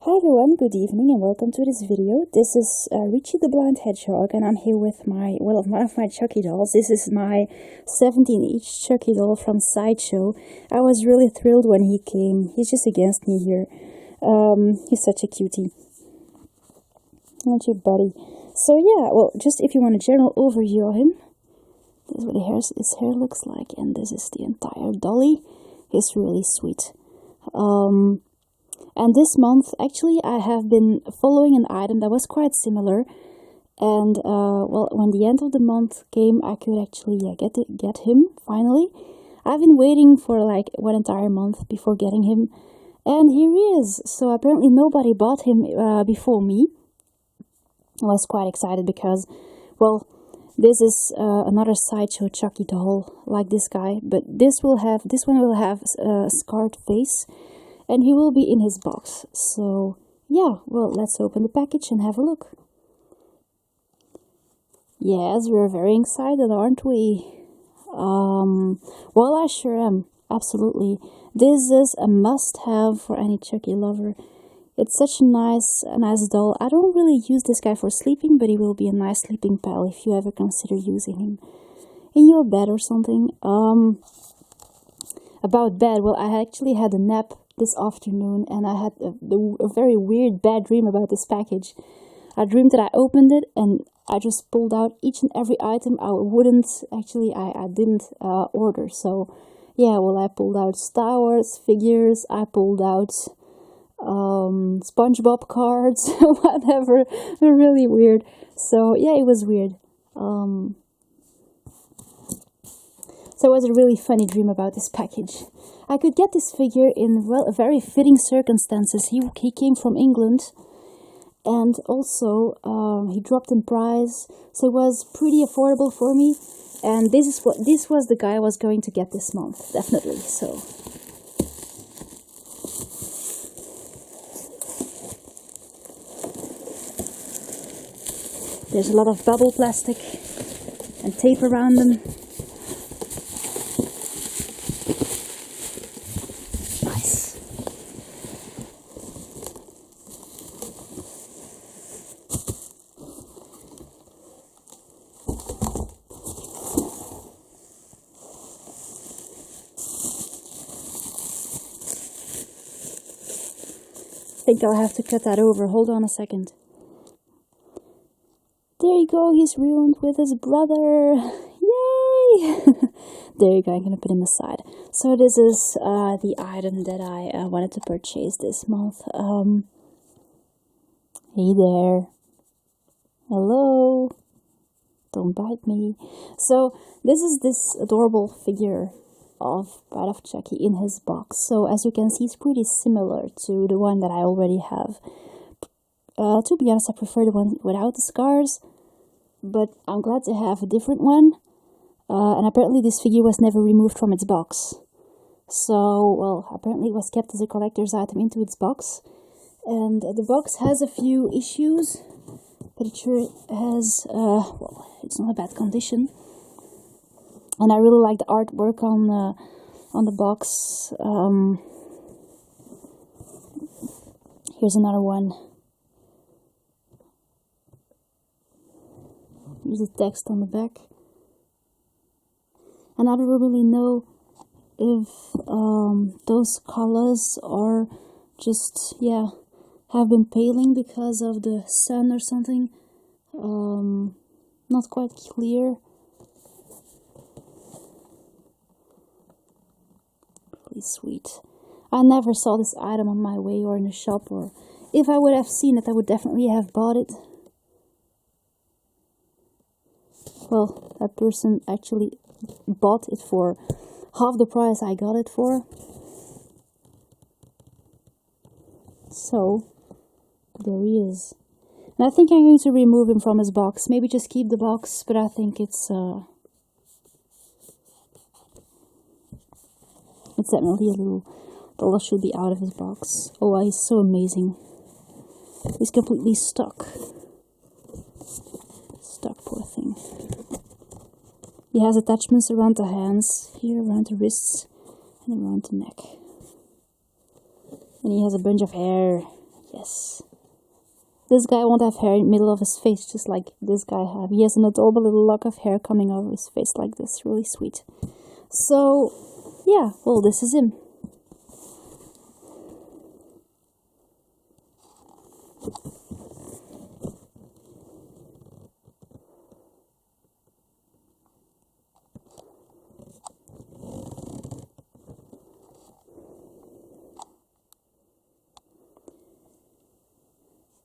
Hi everyone, good evening and welcome to this video. This is Richie the Blind Hedgehog and I'm here with one of my Chucky dolls. This is my 17-inch Chucky doll from Sideshow. I was really thrilled when he came. He's just against me here. He's such a cutie. Aren't you, buddy? So yeah, well, just if you want a general overview of him, this is what his hair looks like, and this is the entire dolly. He's really sweet. And this month, actually, I have been following an item that was quite similar. And, well, when the end of the month came, I could actually get him, finally. I've been waiting for, like, one entire month before getting him. And here he is. So, apparently nobody bought him before me. I was quite excited because, well, this is another Sideshow Chucky doll, like this guy. But this one will have a scarred face. And he will be in his box. So, yeah, well, let's open the package and have a look. Yes, we're very excited, aren't we? Well, I sure am. Absolutely. This is a must-have for any Chucky lover. It's such a nice doll. I don't really use this guy for sleeping, but he will be a nice sleeping pal if you ever consider using him in your bed or something. About bed, well, I actually had a nap this afternoon and I had a very weird bad dream about this package. I dreamed that I opened it and I just pulled out each and every item I didn't order. So yeah, well, I pulled out Star Wars figures, I pulled out SpongeBob cards, whatever. Really weird. So yeah, it was weird. So it was a really funny dream about this package. I could get this figure in, well, very fitting circumstances. He came from England, and also he dropped in price, so it was pretty affordable for me. And this was the guy I was going to get this month, definitely. So there's a lot of bubble plastic and tape around them. I think I'll have to cut that over. Hold on a second. There you go. He's reunited with his brother. Yay! There you go. I'm going to put him aside. So this is the item that I wanted to purchase this month. Hey there. Hello. Don't bite me. So this is this adorable figure of Chucky in his box. So as you can see, it's pretty similar to the one that I already have. To be honest, I prefer the one without the scars, but I'm glad to have a different one. And apparently this figure was never removed from its box. So, well, apparently it was kept as a collector's item into its box. And the box has a few issues, but it sure has, well, it's not a bad condition. And I really like the artwork on the box. Here's another one. Here's the text on the back. And I don't really know if those colors are just, yeah, have been paling because of the sun or something. Not quite clear. Sweet. I never saw this item on my way or in a shop, or if I would have seen it, I would definitely have bought it. Well, that person actually bought it for half the price I got it for. So, there he is. And I think I'm going to remove him from his box. Maybe just keep the box, but I think it's definitely a little doll should be out of his box. Oh, he's so amazing. He's completely stuck. Stuck, poor thing. He has attachments around the hands, here around the wrists, and around the neck. And he has a bunch of hair. Yes. This guy won't have hair in the middle of his face, just like this guy have. He has an adorable little lock of hair coming over his face like this. Really sweet. So, yeah, well, this is him.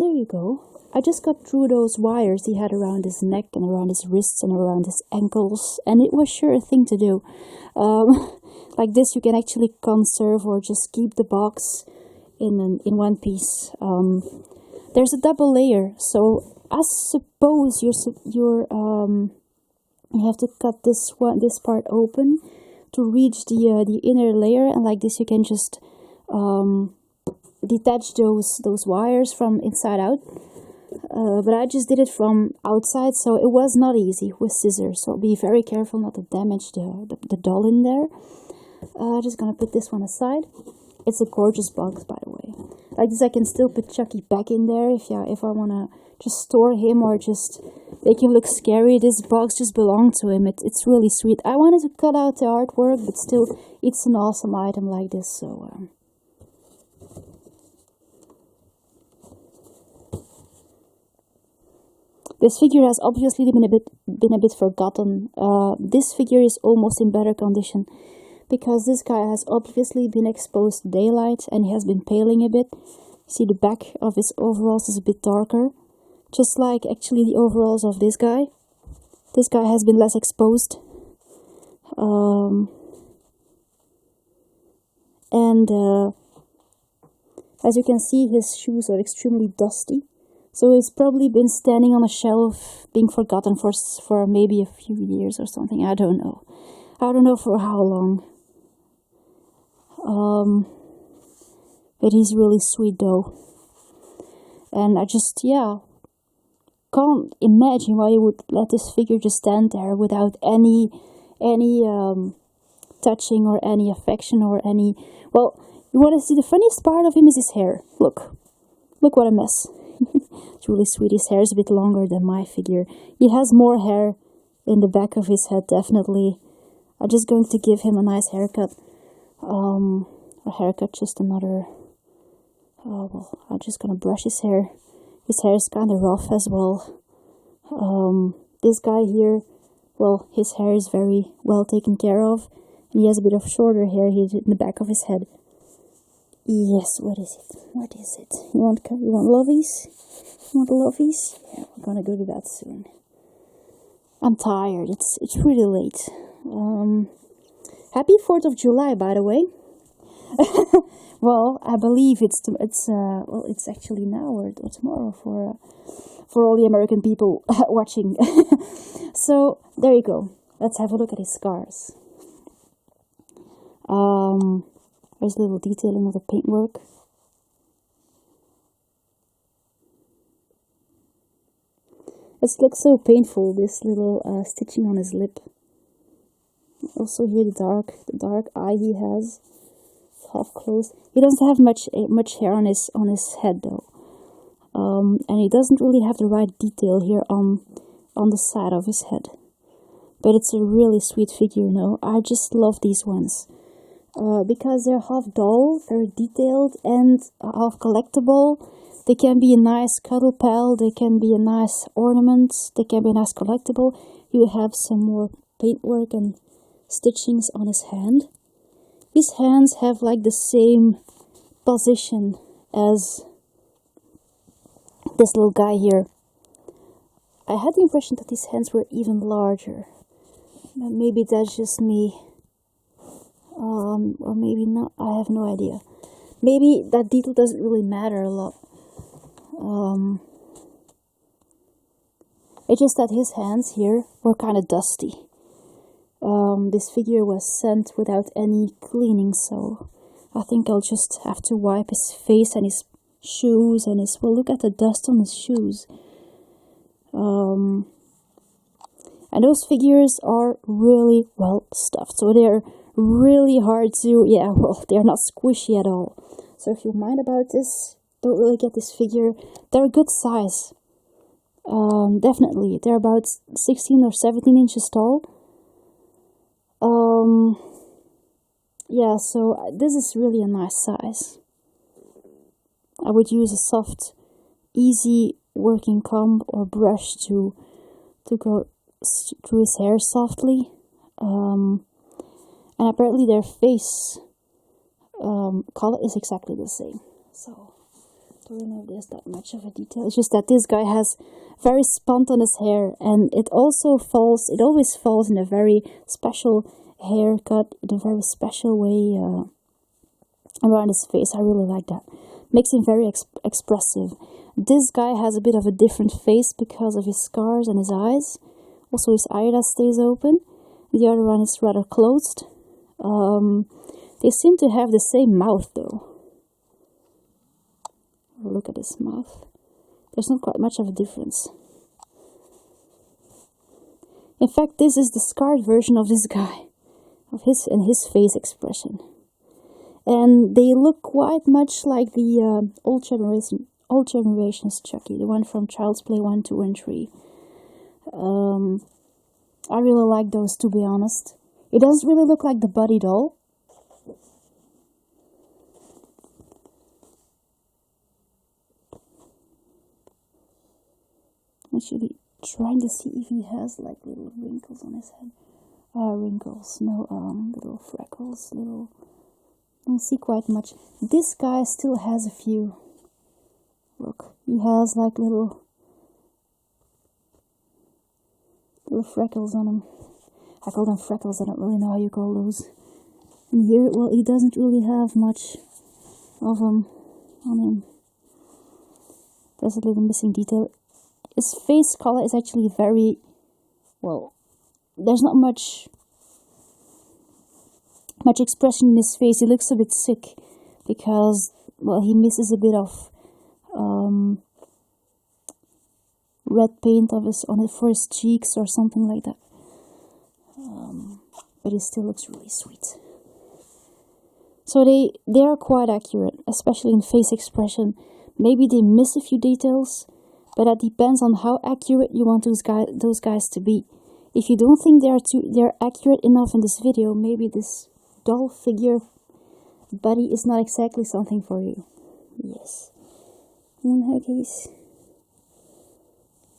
There you go. I just got through those wires he had around his neck and around his wrists and around his ankles, and it was sure a thing to do. Like this, you can actually conserve or just keep the box in one piece. There's a double layer, so I suppose you have to cut this part open to reach the inner layer, and like this, you can just detach those wires from inside out. But I just did it from outside, so it was not easy with scissors. So be very careful not to damage the doll in there. Just gonna put this one aside. It's a gorgeous box, by the way. Like this, I can still put Chucky back in there if I wanna just store him or just make him look scary. This box just belonged to him. It's really sweet. I wanted to cut out the artwork, but still, it's an awesome item like this. So. This figure has obviously been a bit forgotten. This figure is almost in better condition because this guy has obviously been exposed to daylight and he has been paling a bit. See, the back of his overalls is a bit darker, just like actually the overalls of this guy. This guy has been less exposed. As you can see, his shoes are extremely dusty. So he's probably been standing on a shelf, being forgotten for maybe a few years or something. I don't know. I don't know for how long. But he's really sweet though. And I just, can't imagine why you would let this figure just stand there without any touching or any affection or any... Well, you want to see the funniest part of him is his hair. Look what a mess. It's really sweet. His hair is a bit longer than my figure. He has more hair in the back of his head, definitely. I'm just going to give him a nice haircut. Just another... I'm just gonna brush his hair. His hair is kind of rough as well. This guy here, well, his hair is very well taken care of. And he has a bit of shorter hair here in the back of his head. Yes, what is it? What is it? You want lovies? You want lovies? Yeah, we're gonna go to bed soon. I'm tired. It's really late. Happy 4th of July, by the way. Well, I believe it's actually now or tomorrow for all the American people watching. So there you go. Let's have a look at his scars. There's a little detailing of the paintwork. It looks so painful, this little stitching on his lip. Also here the dark eye he has, half closed. He doesn't have much hair on his head though, and he doesn't really have the right detail here on the side of his head. But it's a really sweet figure, you know. I just love these ones. Because they're half doll, very detailed, and half collectible. They can be a nice cuddle pal, they can be a nice ornament, they can be a nice collectible. You have some more paintwork and stitchings on his hand. His hands have like the same position as this little guy here. I had the impression that his hands were even larger. But maybe that's just me. Or maybe not, I have no idea. Maybe that detail doesn't really matter a lot. It's just that his hands here were kind of dusty. This figure was sent without any cleaning, so I think I'll just have to wipe his face and his shoes and his... Well, look at the dust on his shoes. And those figures are really well stuffed, so they're really hard to, they're not squishy at all. So if you mind about this, don't really get this figure. They're a good size. Definitely. They're about 16 or 17 inches tall. Yeah, so this is really a nice size. I would use a soft, easy working comb or brush to go through his hair softly. And apparently their face color is exactly the same. So I don't know if there's that much of a detail. It's just that this guy has very spontaneous hair, and it always falls in a very special haircut, in a very special way around his face. I really like that. Makes him very expressive. This guy has a bit of a different face because of his scars and his eyes. Also his eyelid stays open. The other one is rather closed. They seem to have the same mouth though. Look at his mouth. There's not quite much of a difference. In fact, this is the scarred version of this guy, of his face expression, and they look quite much like the old generation's Chucky, the one from Child's Play 1, 2, and 3. I really like those, to be honest. It doesn't really look like the Buddy doll. Actually, trying to see if he has like little wrinkles on his head. Little freckles, don't see quite much. This guy still has a few. Look, he has like little freckles on him. I call them freckles, I don't really know how you call those. And here, well, he doesn't really have much of them on him. There's a little missing detail. His face color is actually very, well, there's not much expression in his face. He looks a bit sick because, well, he misses a bit of red paint for his cheeks or something like that. But he still looks really sweet. So they are quite accurate, especially in face expression. Maybe they miss a few details, but that depends on how accurate you want those guys to be. If you don't think they're accurate enough in this video, maybe this doll figure Buddy is not exactly something for you. Yes. And Huggies.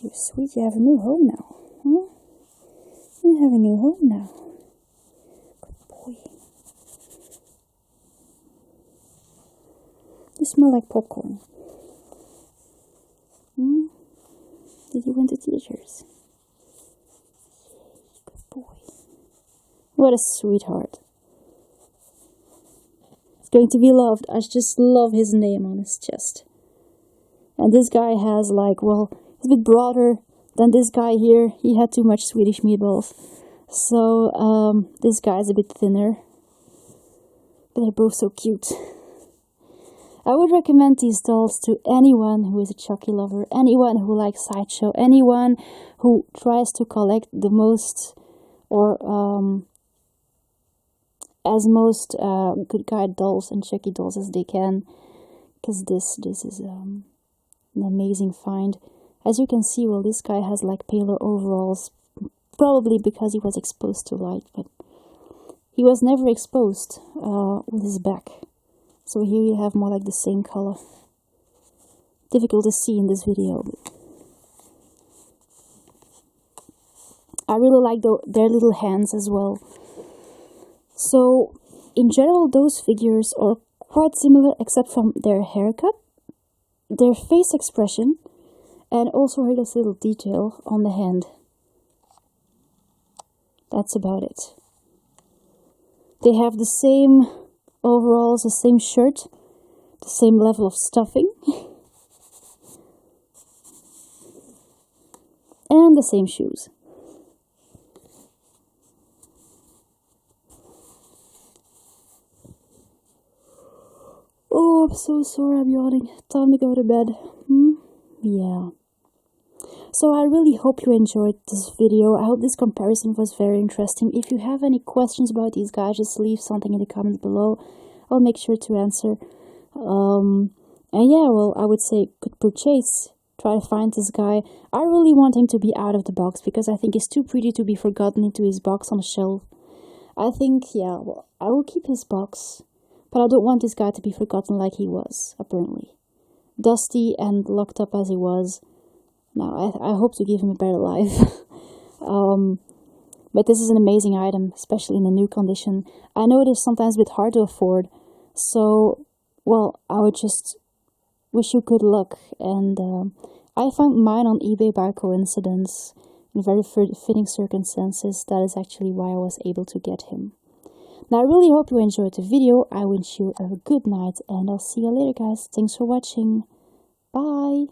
You're sweet, you have a new home now. Huh? You have a new home now. Good boy. You smell like popcorn. Did you win the teachers? Good boy. What a sweetheart. He's going to be loved. I just love his name on his chest. And this guy has like, well, he's a bit broader than this guy here. He had too much Swedish meatballs. So, this guy's a bit thinner. But they're both so cute. I would recommend these dolls to anyone who is a Chucky lover, anyone who likes Sideshow, anyone who tries to collect the most, or as most good guy dolls and Chucky dolls as they can, because this is an amazing find. As you can see, well, this guy has like paler overalls, probably because he was exposed to light, but he was never exposed with his back. So here you have more like the same color. Difficult to see in this video, but I really like their little hands as well. So in general, those figures are quite similar except from their haircut, their face expression, and also here this little detail on the hand. That's about it. They have the same overalls, the same shirt, the same level of stuffing, and the same shoes. Oh, I'm so sorry, I'm yawning. Time to go to bed. Yeah. So I really hope you enjoyed this video. I hope this comparison was very interesting. If you have any questions about these guys, just leave something in the comments below. I'll make sure to answer. And yeah, well, I would say good purchase. Try to find this guy. I really want him to be out of the box because I think he's too pretty to be forgotten into his box on the shelf. I think, yeah, well, I will keep his box, but I don't want this guy to be forgotten like he was, apparently. Dusty and locked up as he was. Now, I hope to give him a better life. But this is an amazing item, especially in a new condition. I know it is sometimes a bit hard to afford, so, well, I would just wish you good luck. And I found mine on eBay by coincidence, in very fitting circumstances. That is actually why I was able to get him. Now, I really hope you enjoyed the video. I wish you a good night, and I'll see you later, guys. Thanks for watching. Bye!